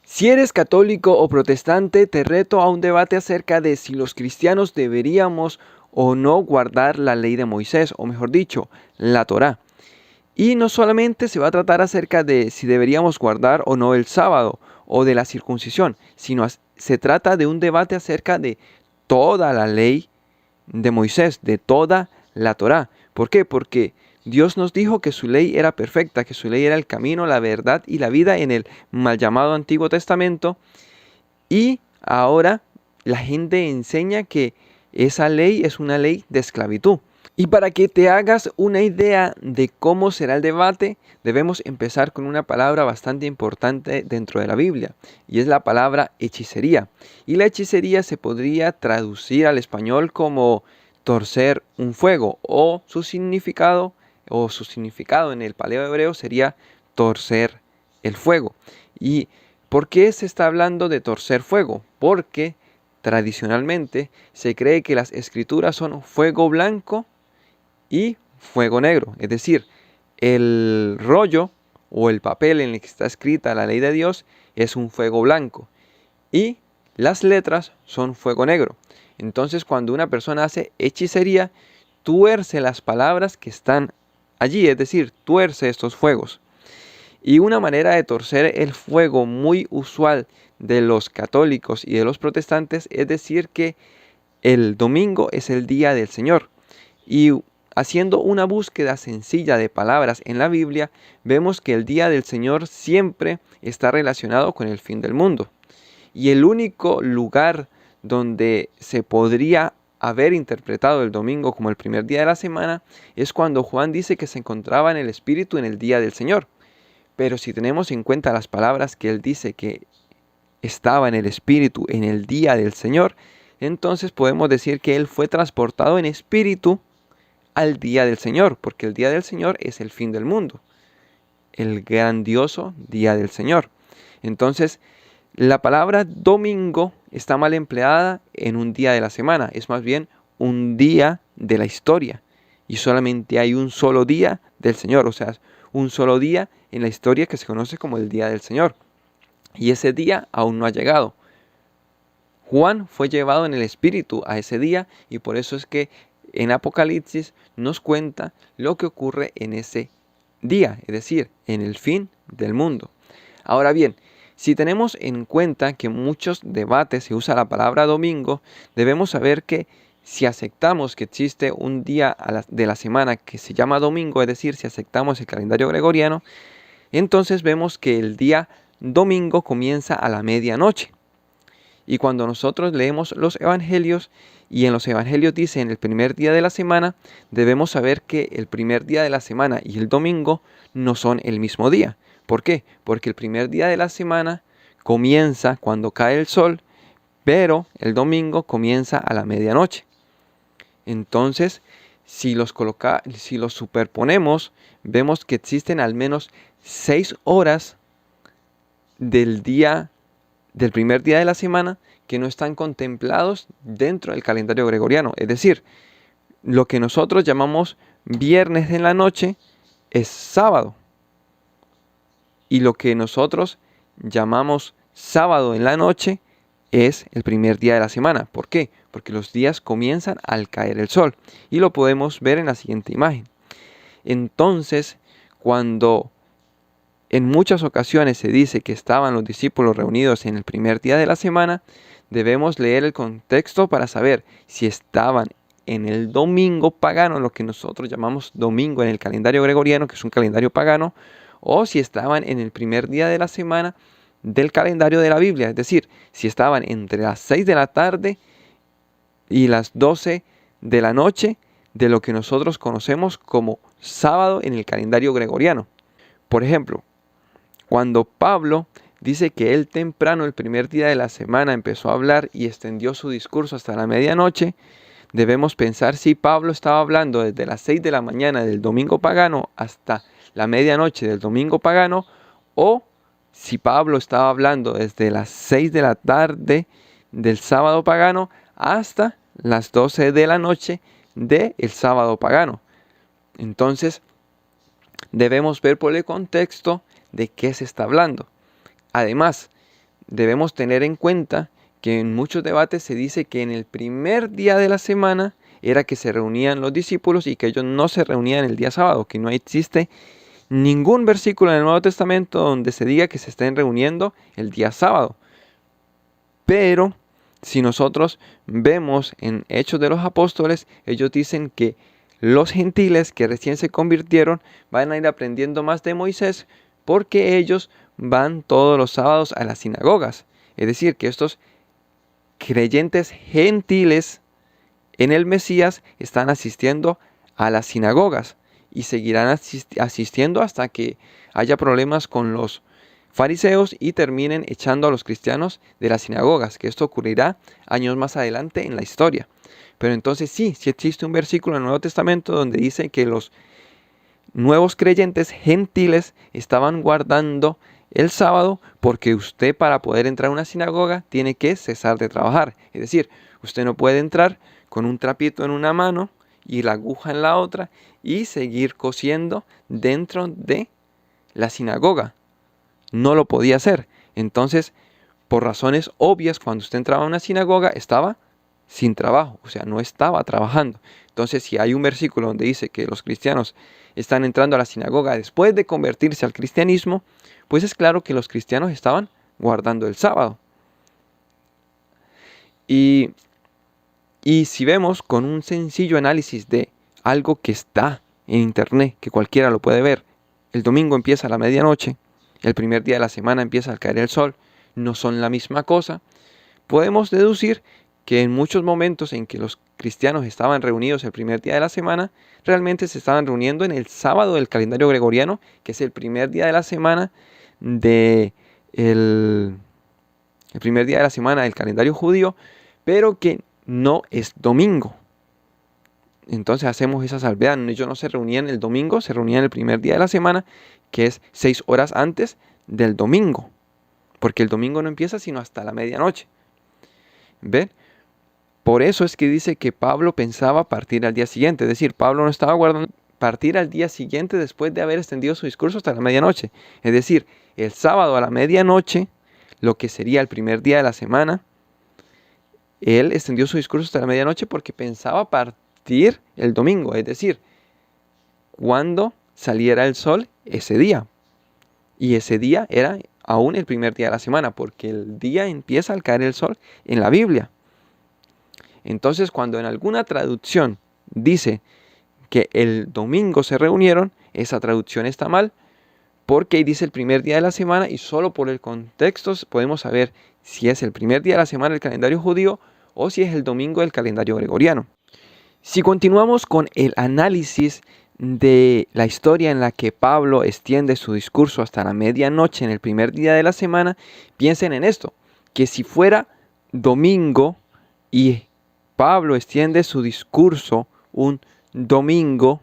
Si eres católico o protestante, te reto a un debate acerca de si los cristianos deberíamos o no guardar la ley de Moisés, o mejor dicho, la Torá. Y no solamente se va a tratar acerca de si deberíamos guardar o no el sábado o de la circuncisión, sino se trata de un debate acerca de toda la ley de Moisés, de toda la Torá. ¿Por qué? Porque Dios nos dijo que su ley era perfecta, que su ley era el camino, la verdad y la vida en el mal llamado Antiguo Testamento. Y ahora la gente enseña que esa ley es una ley de esclavitud. Y para que te hagas una idea de cómo será el debate, debemos empezar con una palabra bastante importante dentro de la Biblia, y es la palabra hechicería. Y la hechicería se podría traducir al español como torcer un fuego, o su significado en el paleo hebreo sería torcer el fuego. ¿Y por qué se está hablando de torcer fuego? Porque tradicionalmente se cree que las escrituras son fuego blanco y fuego negro, es decir, el rollo o el papel en el que está escrita la ley de Dios es un fuego blanco y las letras son fuego negro. Entonces, cuando una persona hace hechicería, tuerce las palabras que están allí, es decir, tuerce estos fuegos. Y una manera de torcer el fuego muy usual de los católicos y de los protestantes es decir que el domingo es el día del Señor. Y haciendo una búsqueda sencilla de palabras en la Biblia, vemos que el día del Señor siempre está relacionado con el fin del mundo. Y el único lugar donde se podría haber interpretado el domingo como el primer día de la semana es cuando Juan dice que se encontraba en el Espíritu en el día del Señor. Pero si tenemos en cuenta las palabras que él dice que estaba en el Espíritu en el día del Señor, entonces podemos decir que él fue transportado en espíritu al día del Señor, porque el día del Señor es el fin del mundo, el grandioso día del Señor. Entonces, la palabra domingo está mal empleada en un día de la semana, es más bien un día de la historia. Y solamente hay un solo día del Señor, o sea, un solo día en la historia que se conoce como el día del Señor. Y ese día aún no ha llegado. Juan fue llevado en el Espíritu a ese día y por eso es que en Apocalipsis nos cuenta lo que ocurre en ese día, es decir, en el fin del mundo. Ahora bien, si tenemos en cuenta que en muchos debates se usa la palabra domingo, debemos saber que si aceptamos que existe un día de la semana que se llama domingo, es decir, si aceptamos el calendario gregoriano, entonces vemos que el día domingo comienza a la medianoche. Y cuando nosotros leemos los evangelios y en los evangelios dice en el primer día de la semana, debemos saber que el primer día de la semana y el domingo no son el mismo día. ¿Por qué? Porque el primer día de la semana comienza cuando cae el sol, pero el domingo comienza a la medianoche. Entonces, si los superponemos, vemos que existen al menos 6 horas del primer día de la semana que no están contemplados dentro del calendario gregoriano. Es decir, lo que nosotros llamamos viernes en la noche es sábado. Y lo que nosotros llamamos sábado en la noche es el primer día de la semana. ¿Por qué? Porque los días comienzan al caer el sol. Y lo podemos ver en la siguiente imagen. Entonces, cuando en muchas ocasiones se dice que estaban los discípulos reunidos en el primer día de la semana, debemos leer el contexto para saber si estaban en el domingo pagano, lo que nosotros llamamos domingo en el calendario gregoriano, que es un calendario pagano, o si estaban en el primer día de la semana del calendario de la Biblia, es decir, si estaban entre las 6 de la tarde y las 12 de la noche de lo que nosotros conocemos como sábado en el calendario gregoriano. Por ejemplo, cuando Pablo dice que él temprano, el primer día de la semana, empezó a hablar y extendió su discurso hasta la medianoche, debemos pensar si Pablo estaba hablando desde las 6 de la mañana del domingo pagano hasta la medianoche del domingo pagano, o si Pablo estaba hablando desde las 6 de la tarde del sábado pagano hasta las 12 de la noche del sábado pagano. Entonces, debemos ver por el contexto de qué se está hablando. Además, debemos tener en cuenta que en muchos debates se dice que en el primer día de la semana era que se reunían los discípulos y que ellos no se reunían el día sábado, que no existe ningún versículo en el Nuevo Testamento donde se diga que se estén reuniendo el día sábado. Pero si nosotros vemos en Hechos de los Apóstoles, ellos dicen que los gentiles que recién se convirtieron van a ir aprendiendo más de Moisés porque ellos van todos los sábados a las sinagogas. Es decir, que estos creyentes gentiles en el Mesías están asistiendo a las sinagogas y seguirán asistiendo hasta que haya problemas con los fariseos y terminen echando a los cristianos de las sinagogas, que esto ocurrirá años más adelante en la historia. Pero entonces sí existe un versículo en el Nuevo Testamento donde dice que los nuevos creyentes gentiles estaban guardando el sábado porque usted, para poder entrar a una sinagoga, tiene que cesar de trabajar. Es decir, usted no puede entrar con un trapito en una mano y la aguja en la otra y seguir cosiendo dentro de la sinagoga. No lo podía hacer. Entonces, por razones obvias, cuando usted entraba a una sinagoga, estaba sin trabajo, o sea, no estaba trabajando. Entonces, si hay un versículo donde dice que los cristianos están entrando a la sinagoga después de convertirse al cristianismo, pues es claro que los cristianos estaban guardando el sábado. Y si vemos con un sencillo análisis de algo que está en internet, que cualquiera lo puede ver, el domingo empieza a la medianoche, el primer día de la semana empieza al caer el sol, no son la misma cosa, podemos deducir que en muchos momentos en que los cristianos estaban reunidos el primer día de la semana, realmente se estaban reuniendo en el sábado del calendario gregoriano, que es el primer día de la semana el primer día de la semana del calendario judío, pero que no es domingo. Entonces hacemos esa salvedad. Ellos no se reunían el domingo, se reunían el primer día de la semana, que es 6 horas antes del domingo, porque el domingo no empieza sino hasta la medianoche. ¿Ven? Por eso es que dice que Pablo pensaba partir al día siguiente. Es decir, Pablo no estaba guardando partir al día siguiente después de haber extendido su discurso hasta la medianoche. Es decir, el sábado a la medianoche, lo que sería el primer día de la semana, él extendió su discurso hasta la medianoche porque pensaba partir el domingo. Es decir, cuando saliera el sol ese día. Y ese día era aún el primer día de la semana, porque el día empieza al caer el sol en la Biblia. Entonces, cuando en alguna traducción dice que el domingo se reunieron, esa traducción está mal, porque ahí dice el primer día de la semana y solo por el contexto podemos saber si es el primer día de la semana del calendario judío o si es el domingo del calendario gregoriano. Si continuamos con el análisis de la historia en la que Pablo extiende su discurso hasta la medianoche en el primer día de la semana, piensen en esto, que si fuera domingo y Pablo extiende su discurso un domingo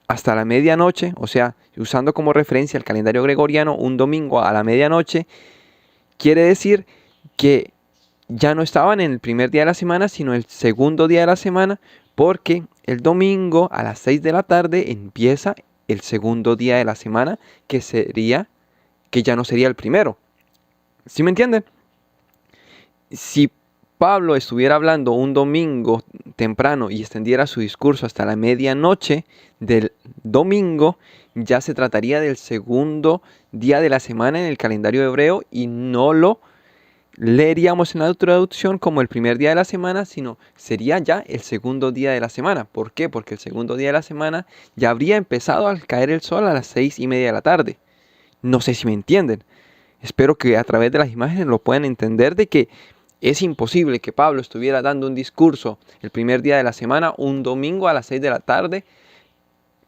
hasta la medianoche, o sea, usando como referencia el calendario gregoriano, un domingo a la medianoche, quiere decir que ya no estaban en el primer día de la semana, sino el segundo día de la semana, porque el domingo a las 6 de la tarde empieza el segundo día de la semana, que ya no sería el primero. ¿Sí me entienden? Si Pablo estuviera hablando un domingo temprano y extendiera su discurso hasta la medianoche del domingo, ya se trataría del segundo día de la semana en el calendario hebreo y no lo leeríamos en la traducción como el primer día de la semana, sino sería ya el segundo día de la semana. ¿Por qué? Porque el segundo día de la semana ya habría empezado al caer el sol a las 6:30 de la tarde. No sé si me entienden. Espero que a través de las imágenes lo puedan entender de que es imposible que Pablo estuviera dando un discurso el primer día de la semana, un domingo a las 6 de la tarde,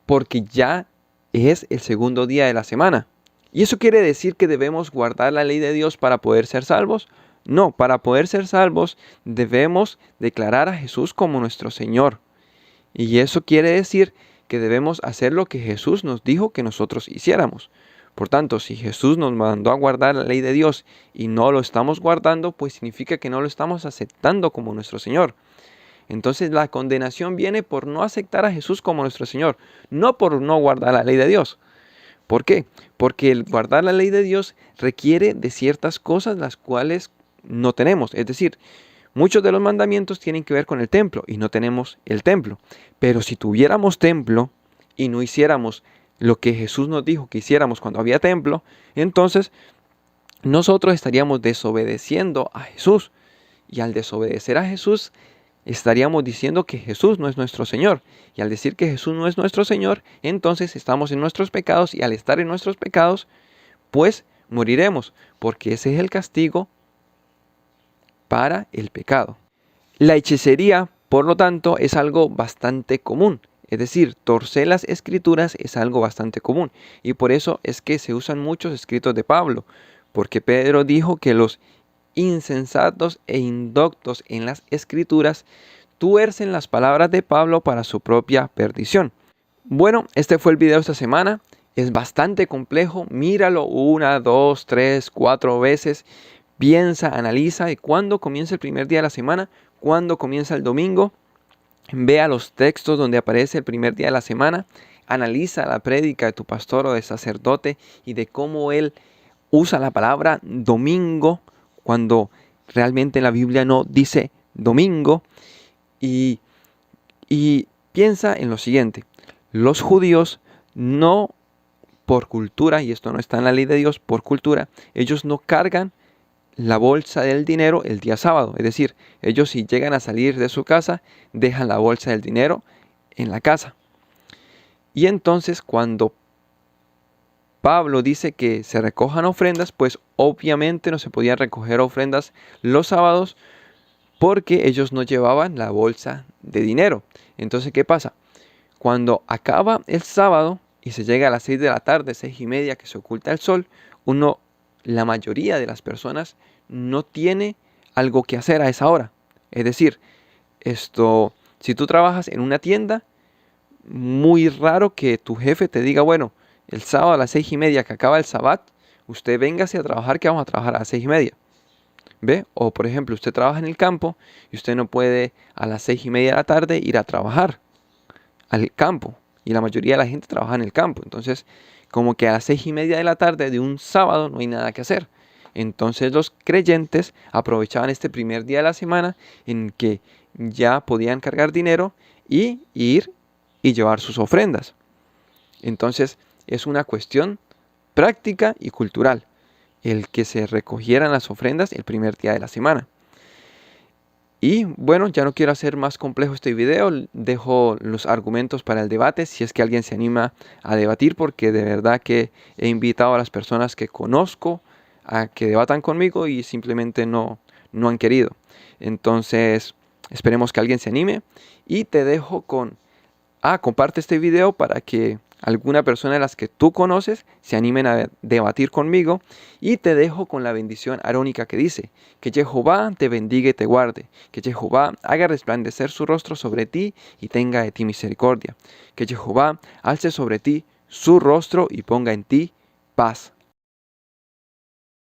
porque ya es el segundo día de la semana. ¿Y eso quiere decir que debemos guardar la ley de Dios para poder ser salvos? No, para poder ser salvos debemos declarar a Jesús como nuestro Señor. Y eso quiere decir que debemos hacer lo que Jesús nos dijo que nosotros hiciéramos. Por tanto, si Jesús nos mandó a guardar la ley de Dios y no lo estamos guardando, pues significa que no lo estamos aceptando como nuestro Señor. Entonces la condenación viene por no aceptar a Jesús como nuestro Señor, no por no guardar la ley de Dios. ¿Por qué? Porque el guardar la ley de Dios requiere de ciertas cosas las cuales no tenemos. Es decir, muchos de los mandamientos tienen que ver con el templo y no tenemos el templo. Pero si tuviéramos templo y no hiciéramos lo que Jesús nos dijo que hiciéramos cuando había templo, entonces nosotros estaríamos desobedeciendo a Jesús. Y al desobedecer a Jesús, estaríamos diciendo que Jesús no es nuestro Señor. Y al decir que Jesús no es nuestro Señor, entonces estamos en nuestros pecados y al estar en nuestros pecados, pues moriremos, porque ese es el castigo para el pecado. La hechicería, por lo tanto, es algo bastante común. Es decir, torcer las escrituras es algo bastante común. Y por eso es que se usan muchos escritos de Pablo. Porque Pedro dijo que los insensatos e indoctos en las escrituras tuercen las palabras de Pablo para su propia perdición. Bueno, este fue el video de esta semana. Es bastante complejo. Míralo 1, 2, 3, 4 veces. Piensa, analiza y cuando comienza el primer día de la semana, cuando comienza el domingo, vea los textos donde aparece el primer día de la semana, analiza la prédica de tu pastor o de sacerdote y de cómo él usa la palabra domingo cuando realmente en la Biblia no dice domingo. Y piensa en lo siguiente: los judíos no por cultura, y esto no está en la ley de Dios, por cultura, ellos no cargan la bolsa del dinero el día sábado. Es decir, ellos si llegan a salir de su casa, dejan la bolsa del dinero en la casa. Y entonces cuando Pablo dice que se recojan ofrendas, pues obviamente no se podían recoger ofrendas los sábados porque ellos no llevaban la bolsa de dinero. Entonces, ¿qué pasa? Cuando acaba el sábado y se llega a las 6 de la tarde, 6:30, que se oculta el sol, la mayoría de las personas no tiene algo que hacer a esa hora. Es decir, si tú trabajas en una tienda, muy raro que tu jefe te diga, bueno, el sábado a las 6:30 que acaba el sabbat, usted véngase a trabajar, que vamos a trabajar a las 6:30. ¿Ve? O por ejemplo, usted trabaja en el campo y usted no puede a las 6:30 de la tarde ir a trabajar al campo. Y la mayoría de la gente trabaja en el campo. Entonces, como que a las 6:30 de la tarde de un sábado no hay nada que hacer. Entonces los creyentes aprovechaban este primer día de la semana en que ya podían cargar dinero y ir y llevar sus ofrendas. Entonces es una cuestión práctica y cultural el que se recogieran las ofrendas el primer día de la semana. Y bueno, ya no quiero hacer más complejo este video, dejo los argumentos para el debate si es que alguien se anima a debatir, porque de verdad que he invitado a las personas que conozco a que debatan conmigo y simplemente no han querido. Entonces esperemos que alguien se anime y te dejo con comparte este video para que alguna persona de las que tú conoces se animen a debatir conmigo. Y te dejo con la bendición arónica que dice: que Jehová te bendiga y te guarde, que Jehová haga resplandecer su rostro sobre ti y tenga de ti misericordia, que Jehová alce sobre ti su rostro y ponga en ti paz.